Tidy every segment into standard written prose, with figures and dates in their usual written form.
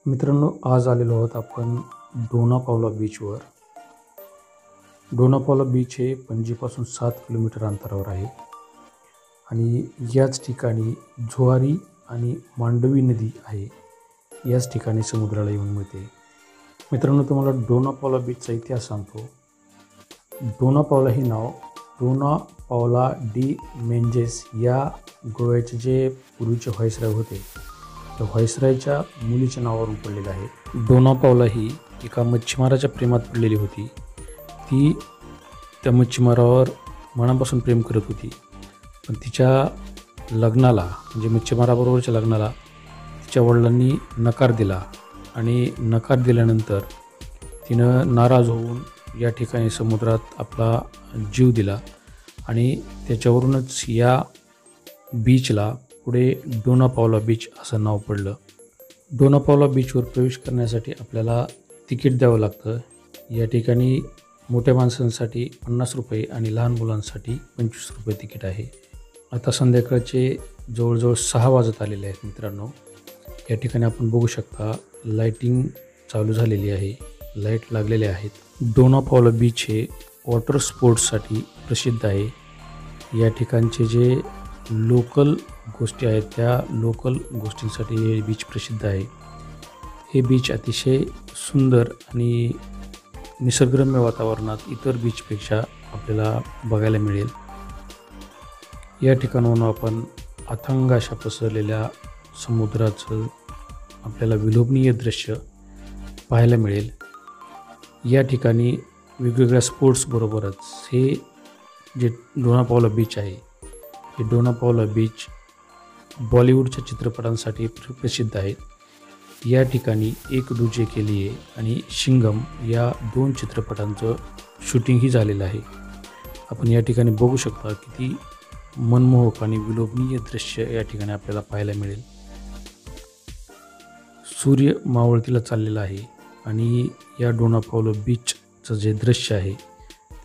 मित्रांनो, आज आलेलो आहोत आपण डोनापावला बीचवर. डोनापावला बीच हे पणजीपासून 7 किलोमीटर अंतरावर आहे आणि याच ठिकाणी जुआरी आणि मांडवी नदी आहे. याच ठिकाणी समुद्राला येऊन मिळते. मित्रांनो, तुम्हाला डोनापावला बीचचा इतिहास सांगतो. डोनापावला हे नाव डोना पावला डी मेंजेस या गोव्याचे जे पूर्वीचे व्हाईसराय होते त्या व्हाईसरायच्या मुलीच्या नावावरून पडलेलं आहे. डोनापावला ही एका मच्छीमाराच्या प्रेमात पडलेली होती. ती त्या मच्छीमारावर मनापासून प्रेम करत होती, पण तिच्या लग्नाला म्हणजे मच्छीमाराबरोबरच्या लग्नाला तिच्या वडिलांनी नकार दिला आणि नकार दिल्यानंतर तिनं नाराज होऊन या ठिकाणी समुद्रात आपला जीव दिला आणि त्याच्यावरूनच या बीचला पुढे डोनापावला बीच असं नाव पडलं. डोनापावला बीचवर प्रवेश करण्यासाठी आपल्याला तिकीट द्यावं लागतं. या ठिकाणी मोठ्या माणसांसाठी 50 रुपये आणि लहान मुलांसाठी 25 रुपये तिकीट आहे. आता संध्याकाळचे जवळजवळ 6 वाजत आलेले आहेत. मित्रांनो, या ठिकाणी आपण बघू शकता लाईटिंग चालू झालेली आहे, लाईट लागलेले आहेत. डोनापावला बीच हे वॉटर स्पोर्ट्ससाठी प्रसिद्ध आहे. या ठिकाणचे जे लोकल गोष्टी आहेत त्या लोकल गोष्टींसाठी हे बीच प्रसिद्ध आहे. हे बीच अतिशय सुंदर आणि निसर्गरम्य वातावरणात इतर बीचपेक्षा आपल्याला बघायला मिळेल. या ठिकाणाहून आपण अथांग अशा पसरलेल्या समुद्राचं आपल्याला विलोभनीय दृश्य पाहायला मिळेल. या ठिकाणी वेगवेगळ्या स्पोर्ट्सबरोबरच हे जे डोनापावला बीच आहे हे डोनापावला बीच बॉलिवूडच्या चित्रपटांसाठी प्रसिद्ध आहेत. या ठिकाणी एक दूजे के लिए आणि शिंगम या 2 चित्रपटांचं शूटिंगही झालेलं आहे. आपण या ठिकाणी बघू शकता किती मनमोहक आणि विलोभनीय दृश्य या ठिकाणी आपल्याला पाहायला मिळेल. सूर्य मावळतीला चाललेला आहे आणि या डोनापावला बीचचं जे दृश्य आहे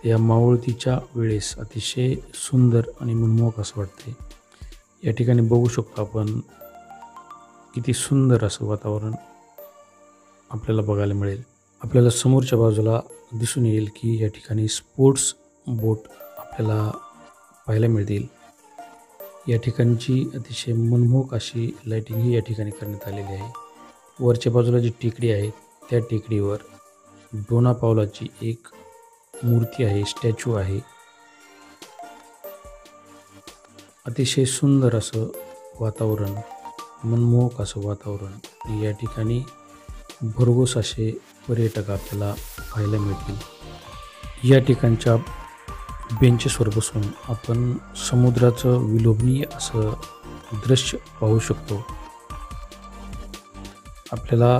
ते या मावळतीच्या वेळेस अतिशय सुंदर आणि मनमोहक असं वाटते. या ठिकाणी बघू शकतो आपण किती सुंदर असं वातावरण आपल्याला बघायला मिळेल. आपल्याला समोरच्या बाजूला दिसून येईल की या ठिकाणी स्पोर्ट्स बोट आपल्याला पाहायला मिळतील. या ठिकाणची अतिशय मनमोहक अशी लाईटिंगही या ठिकाणी करण्यात आलेली आहे. वरच्या बाजूला जी टेकडी आहे त्या टेकडीवर डोनापावलाची एक मूर्ती आहे, स्टॅच्यू आहे. अतिशय सुंदर असं वातावरण, मनमोहक असं वातावरण. या ठिकाणी भरघोस असे पर्यटक आपल्याला पाहायला मिळतील. या ठिकाणच्या बेंचेसवर बसून आपण समुद्राचं विलोभनीय असं दृश्य पाहू शकतो. आपल्याला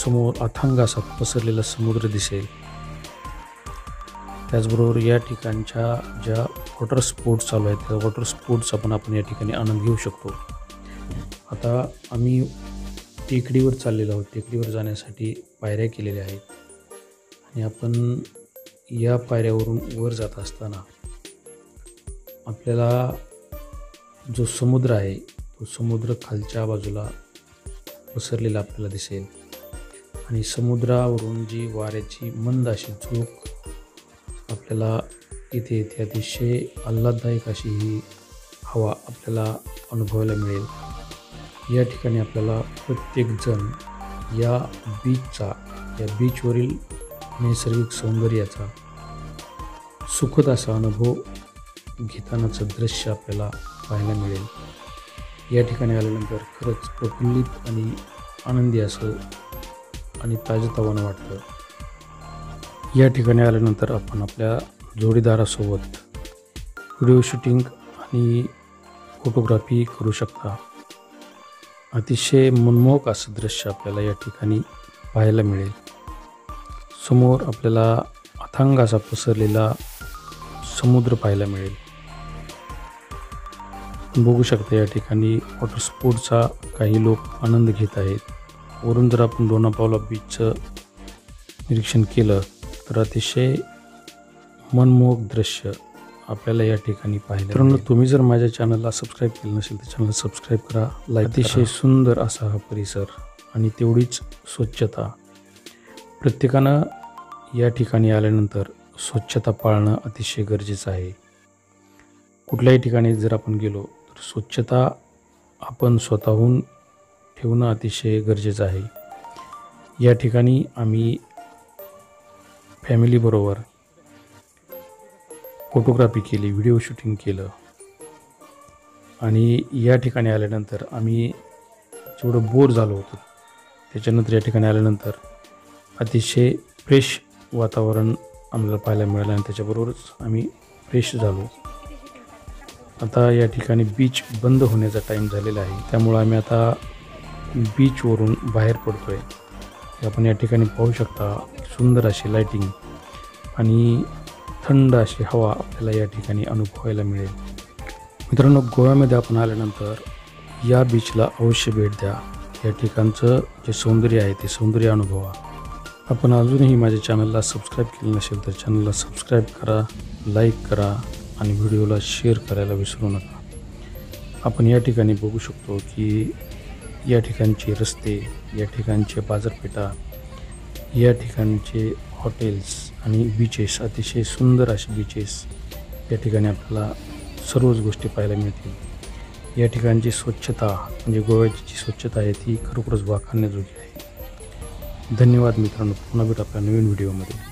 समोर अथांग असा पसरलेला समुद्र दिसेल. त्याचबरोबर या ठिकाणच्या ज्या वॉटर स्पोर्ट्स चालू आहेत त्या वॉटर स्पोर्ट्सचा आपण या ठिकाणी आनंद घेऊ शकतो. आता आम्ही टेकडीवर चाललेलो आहोत. टेकडीवर जाण्यासाठी पायऱ्या केलेल्या आहेत आणि आपण या पायऱ्यावरून वर जात असताना आपल्याला जो समुद्र आहे तो समुद्र खालच्या बाजूला पसरलेला आपल्याला दिसेल आणि समुद्रावरून जी वाऱ्याची मंद अशी झोक आपल्याला इथे येते. अतिशय आल्हाददायक अशी ही हवा आपल्याला अनुभवायला मिळेल. या ठिकाणी आपल्याला प्रत्येकजण या बीचवरील नैसर्गिक सौंदर्याचा सुखद असा अनुभव घेतानाचं दृश्य आपल्याला पाहायला मिळेल. या ठिकाणी आल्यानंतर खरंच प्रफुल्लित आणि आनंदी असं आणि ताजंतवानं वाटतं. या ठिकाणी आल्यानंतर आपण आपल्या जोडीदारासोबत व्हिडिओ शूटिंग आणि फोटोग्राफी करू शकता. अतिशय मनमोहक असं दृश्य आपल्याला या ठिकाणी पाहायला मिळेल. समोर आपल्याला अथांग असा पसरलेला समुद्र पाहायला मिळेल. बघू शकता या ठिकाणी वॉटर स्पोर्ट्सचा काही लोक आनंद घेत आहेत. वरून जर आपण डोनापावला बीचचं निरीक्षण केलं तर अतिशय मनमोहक दृश्य आपल्याला या ठिकाणी पाहायला. मित्रांनो, तुम्ही जर माझ्या चॅनलला सबस्क्राईब केलं नसेल तर चॅनल सबस्क्राईब करा, लाईक. अतिशय सुंदर असा हा परिसर आणि तेवढीच स्वच्छता. प्रत्येकानं या ठिकाणी आल्यानंतर स्वच्छता पाळणं अतिशय गरजेचं आहे. कुठल्याही ठिकाणी जर आपण गेलो तर स्वच्छता आपण स्वतःहून ठेवणं अतिशय गरजेचं आहे. या ठिकाणी आम्ही फॅमिलीबरोबर फोटोग्राफी केली, व्हिडिओ शूटिंग केलं आणि या ठिकाणी आल्यानंतर आम्ही जेवढं बोर झालो होतो त्याच्यानंतर या ठिकाणी आल्यानंतर अतिशय फ्रेश वातावरण आम्हाला पाहायला मिळालं आणि त्याच्याबरोबरच आम्ही फ्रेश झालो. आता या ठिकाणी बीच बंद होण्याचा टाईम झालेला आहे, त्यामुळं आम्ही आता बीचवरून बाहेर पडतो आहे. आपण या ठिकाणी पाहू शकता सुंदर अशी लाईटिंग आणि थंड अशी हवा आपल्याला या ठिकाणी अनुभवायला मिळेल. मित्रांनो, गोव्यामध्ये आपण आल्यानंतर या बीचला अवश्य भेट द्या. या ठिकाणचं जे सौंदर्य आहे ते सौंदर्य अनुभवा. आपण अजूनही माझ्या चॅनलला सबस्क्राईब केलं नसेल तर चॅनलला सबस्क्राईब करा, लाईक करा आणि व्हिडिओला शेअर करायला विसरू नका. आपण या ठिकाणी बघू शकतो की या ठिकाणचे रस्ते, या ठिकाणचे बाजारपेठा, या ठिकाणचे हॉटेल्स आणि बीचेस, अतिशय सुंदर असे बीचेस या ठिकाणी आपल्याला सर्वच गोष्टी पाहायला मिळतील. या ठिकाणची स्वच्छता म्हणजे गोव्याची जी स्वच्छता आहे ती खरोखरच वाखाणण्याजोगी आहे. धन्यवाद मित्रांनो. पुन्हा भेटू आपल्या नवीन व्हिडिओमध्ये.